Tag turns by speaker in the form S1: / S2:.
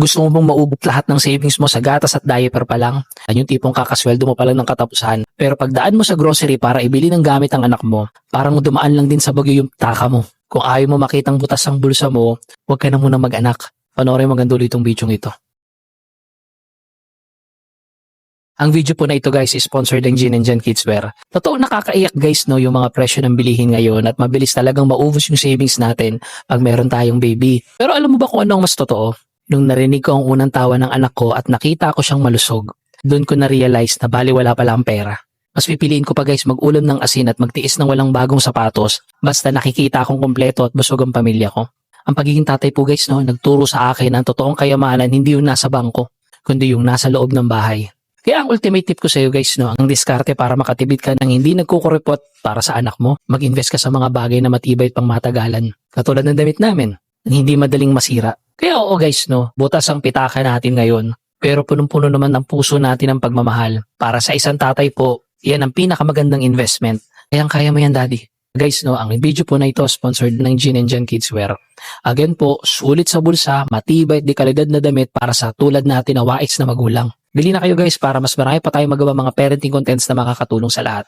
S1: Gusto mo bang maubos lahat ng savings mo sa gatas at diaper pa lang? Yan yung tipong kakasweldo mo pa lang ng katapusan. Pero pagdaan mo sa grocery para ibili ng gamit ang anak mo, parang dumaan lang din sa bagyo yung taka mo. Kung ayaw mo makitang butas ang bulsa mo, huwag ka na muna mag-anak. Panoorin mo gandulo itong video ito. Ang video po na ito guys is sponsored ng Gin and Jan Kidswear. Totoo nakakaiyak guys no yung mga presyo ng bilihin ngayon at mabilis talagang maubos yung savings natin pag meron tayong baby. Pero alam mo ba kung ano ang mas totoo? Nung narinig ko ang unang tawa ng anak ko at nakita ko siyang malusog, doon ko na-realize na baliwala pala ang pera. Mas pipiliin ko pa guys mag-ulam ng asin at magtiis ng walang bagong sapatos basta nakikita akong kompleto at busog ang pamilya ko. Ang pagiging tatay po guys no, nagturo sa akin ang totoong kayamanan hindi yung nasa bangko, kundi yung nasa loob ng bahay. Kaya ang ultimate tip ko sa iyo guys no, ang diskarte para makatipid ka ng hindi nagkukuripot para sa anak mo, mag-invest ka sa mga bagay na matibay at pangmatagalan. Katulad ng damit namin, na hindi madaling masira. Kaya oo guys no, butas ang pitaka natin ngayon, pero punong-puno naman ang puso natin ng pagmamahal. Para sa isang tatay po, yan ang pinakamagandang investment. Kaya mo yan daddy. Guys no, ang video po na ito sponsored ng Gin and Jan Kidswear. Again po, sulit sa bulsa, matibay at di kalidad na damit para sa tulad natin na wais na magulang. Bili na kayo guys para mas marami pa tayong magawa mga parenting contents na makakatulong sa lahat.